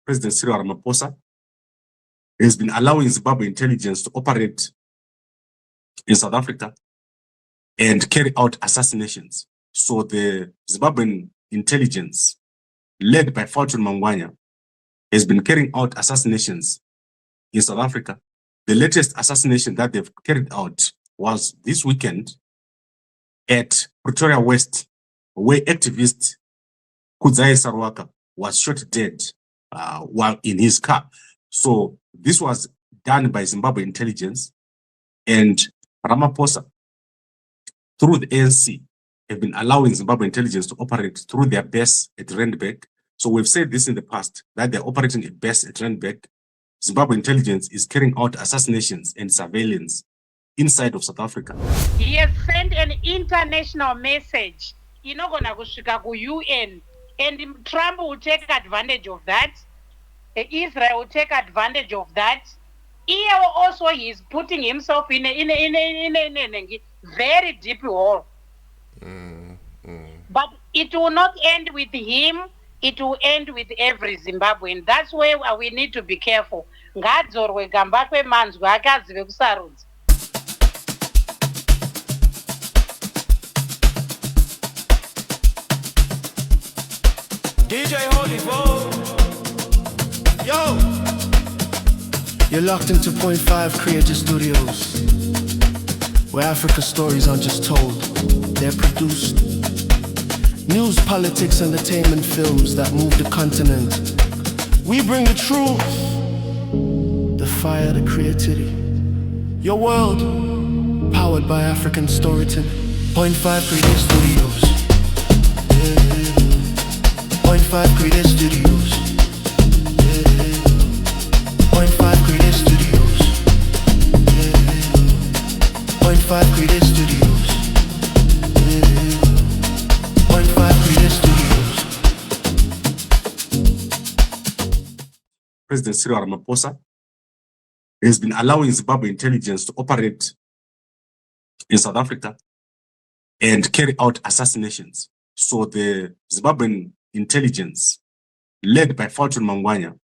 President Cyril Ramaphosa has been allowing Zimbabwe Intelligence to operate in South Africa and carry out assassinations. So the Zimbabwean Intelligence, led by Fortune Mangwanya, has been carrying out assassinations in South Africa. The latest assassination that they've carried out was this weekend at Pretoria West, where activist Kudzai Sarwaka was shot dead while in his car. So this was done by Zimbabwe Intelligence, and Ramaphosa, through the ANC, have been allowing Zimbabwe Intelligence to operate through their base at Randburg. So we've said this in the past, that they're operating a base at Randburg. Zimbabwe Intelligence is carrying out assassinations and surveillance inside of South Africa. He has sent an international message. You're not going to go UN, and Trump will take advantage of that. Israel will take advantage of that. Here also he is putting himself in a very deep hole. But it will not end with him. It will end with every Zimbabwean. That's where we need to be careful. Ngadzorwe Gambakwe manzwi akazive kusarudza. DJ Holy Bo. Yo. You're locked into Point 5 Creative Studios, where Africa's stories aren't just told, they're produced. News, politics, entertainment, films that move the continent. We bring the truth, the fire, the creativity. Your world, powered by African storytelling. Point 5 Creative Studios. Point 5 Creative Studios. Point 5 Creative Studios. Point 5 Creative Studios. Point 5 Creative Studios. President Cyril Ramaphosa has been allowing Zimbabwe Intelligence to operate in South Africa and carry out assassinations. So the Zimbabwean Intelligence, led by Fortune Mangwanya,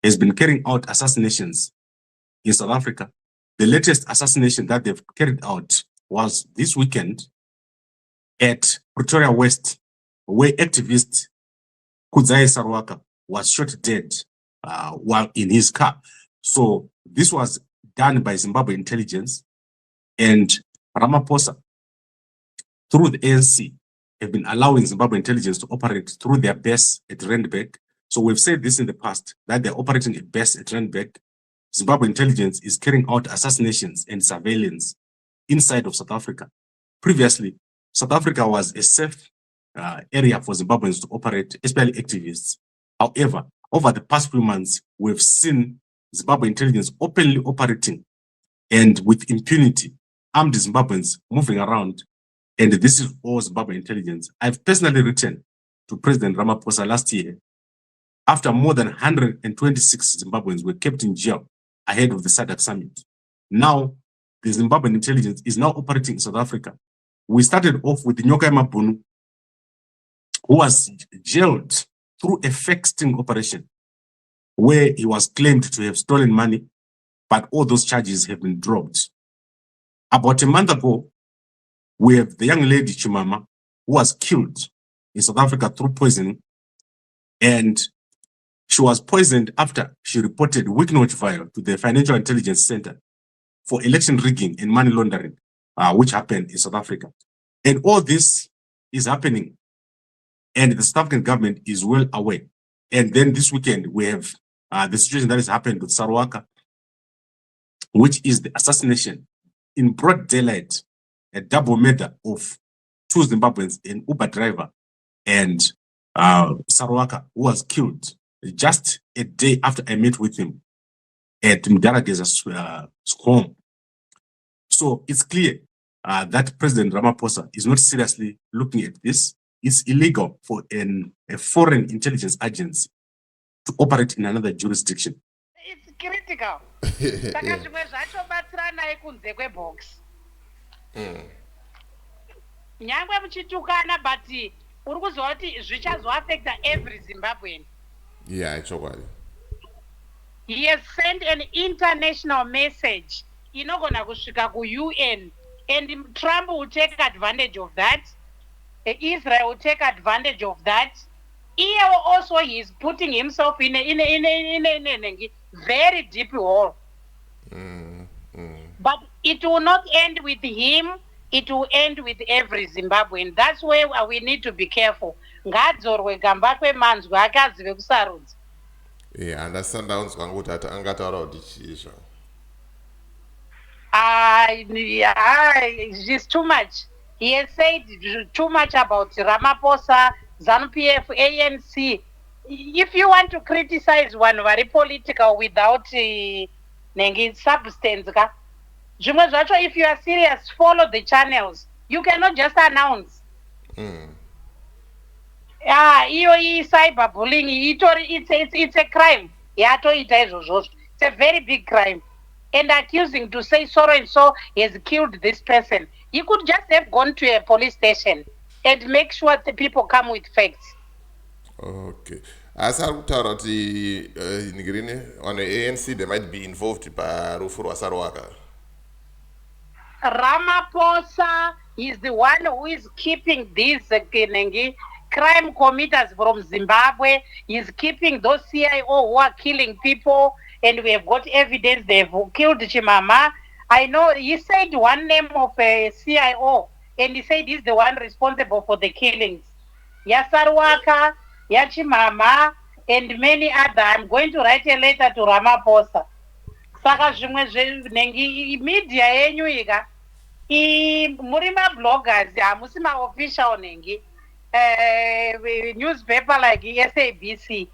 has been carrying out assassinations in South Africa. The latest assassination that they've carried out was this weekend at Pretoria West, where activist Kudzai Sarwaka was shot dead while in his car. So this was done by Zimbabwe Intelligence, and Ramaphosa, through the ANC, have been allowing Zimbabwe Intelligence to operate through their base at Randburg. So we've said this in the past, that they're operating a base at Randburg. Zimbabwe Intelligence is carrying out assassinations and surveillance inside of South Africa. Previously, South Africa was a safe area for Zimbabweans to operate, especially activists. However, over the past few months, we've seen Zimbabwe Intelligence openly operating and with impunity, armed Zimbabweans moving around. And this is all Zimbabwe Intelligence. I've personally written to President Ramaphosa last year, after more than 126 Zimbabweans were kept in jail ahead of the SADC summit. Now, the Zimbabwean Intelligence is now operating in South Africa. We started off with Nyoka Mabunu, who was jailed through a fake sting operation, where he was claimed to have stolen money, but all those charges have been dropped. About a month ago, we have the young lady Chimama, who was killed in South Africa through poisoning, and she was poisoned after she reported weak-knowledge file to the Financial Intelligence Center for election rigging and money laundering, which happened in South Africa. And all this is happening, and the South African government is well aware. And then this weekend, we have the situation that has happened with Sarwaka, which is the assassination in broad daylight, a double murder of two Zimbabweans, an Uber driver and Sarwaka, who was killed just a day after I met with him at Mdarageza's home. So it's clear that President Ramaphosa is not seriously looking at this. It's illegal for a foreign intelligence agency to operate in another jurisdiction. It's critical. Nyangwe muchitukana, but uri kuzwa kuti zvichazoaffecta every Zimbabwean. Yeah, it's okay. He has sent an international message inogona kusvika ku-UN, and Trump will take advantage of that. Israel will take advantage of that. Here also he is putting himself in a very deep hole. But it will not end with him. It will end with every Zimbabwean. That's where we need to be careful. Ngadzorwe Gambakwe manzwi akazive kusarudza. Yeah, understand ndaunzwa ngokuti ati angataura kuti chizvo. It's too much. He has said too much about Ramaphosa, ZANU-PF, ANC. If you want to criticize one very political without substance, if you are serious, follow the channels. You cannot just announce. Cyberbullying, it's a crime. It's a very big crime. And accusing to say so and so has killed this person. You could just have gone to a police station and make sure the people come with facts. Okay. As I kutaura kuti on the ANC they might be involved by rufu rwasarwaka. Ramaphosa is the one who is keeping these crime committers from Zimbabwe. He's keeping those CIO who are killing people. And we have got evidence they've killed Chimama. I know he said one name of a CIO, and he said he's the one responsible for the killings. Yasarwaka, Yachimama, and many other. I'm going to write a letter to Ramaphosa. Saka zvimwe media yenyu ika murima bloggers amusima official nengi newspaper like SABC.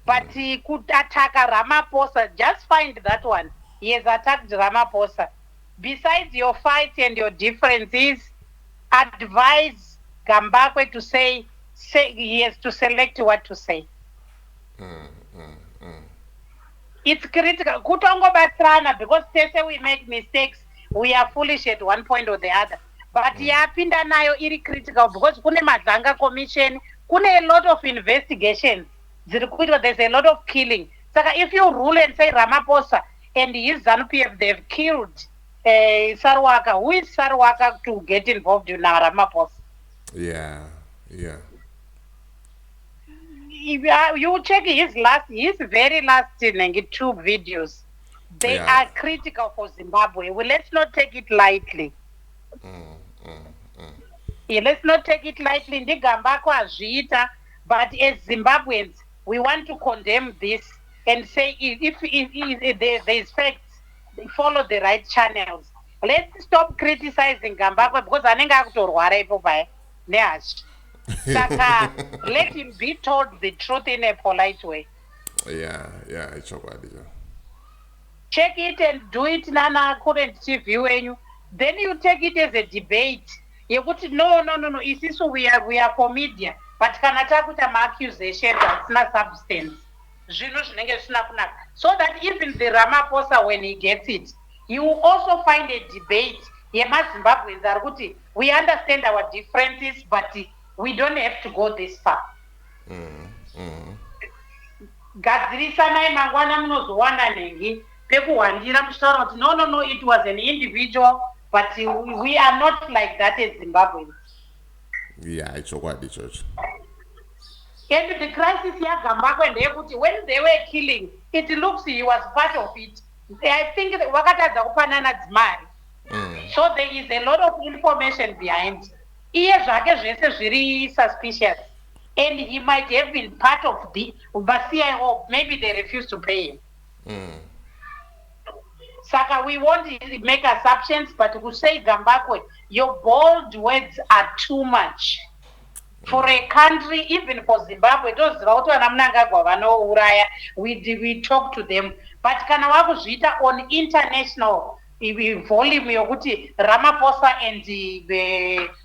But he could attack Ramaphosa. Just find that one. He has attacked Ramaphosa. Besides your fight and your differences, advise Gambakwe to say he has to select what to say. It's critical. Kutongo batrana, because we make mistakes, we are foolish at one point or the other. But yapinda nayo iri critical because kune Madlanga Commission, kune a lot of investigations. There's a lot of killing. So if you rule and say Ramaphosa and his ZANU-PF, they've killed Sarwaka, who is Sarwaka to get involved in Ramaphosa? Yeah. You check his very last 2 videos. They are critical for Zimbabwe. Well, let's not take it lightly. Let's not take it lightly. But as Zimbabweans, we want to condemn this and say if there's facts, follow the right channels. Let's stop criticizing Gambakwe because anenga akutorwara ipo pai nehashi. Saka let him be told the truth in a polite way. Yeah, it's okay. Check it and do it nana current TV wenyu. Then you take it as a debate. You put no. Isisu we are for media. But kana takuta accusation that's not substance. So that even the Ramaphosa, when he gets it, you will also find a debate. We understand our differences, but we don't have to go this far. No, it was an individual, but we are not like that as Zimbabweans. Yeah, it's okay, church. And the crisis here, Gambakwe, when they were killing, it looks he was part of it. I think so there is a lot of information behind. He is very suspicious. And he might have been part of the CIO. Maybe they refused to pay him. Saka, we won't make assumptions, but to say Gambakwe, your bold words are too much. For a country, even for Zimbabwe, we talk to them. But kana wakuzvita on international volume yokuti Ramaphosa and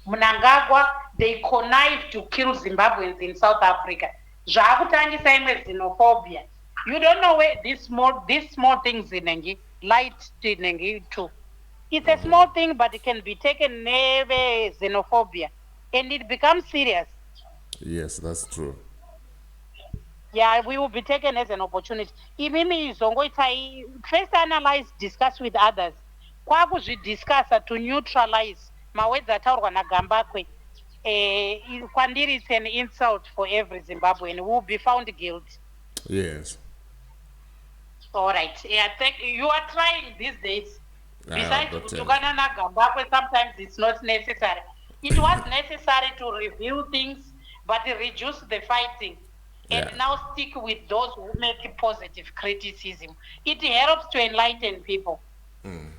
Mnangagwa, they connive to kill Zimbabweans in South Africa. Zvakutangisa imwe xenophobia. You don't know where these small things in light too. It's a small thing, but it can be taken as xenophobia. And it becomes serious. Yes, that's true. Yeah, we will be taken as an opportunity. Imimi zongoitai first analyze, discuss with others. Discuss to neutralize mawords ataurwa naGambakwe. Kwandiri, it's an insult for every Zimbabwean who will be found guilty. Yes. All right. Yeah, you are trying these days. Besides, but, kutukana na Gambakwe, sometimes it's not necessary. It was necessary to review things, but reduce the fighting. And now stick with those who make positive criticism. It helps to enlighten people. Mm.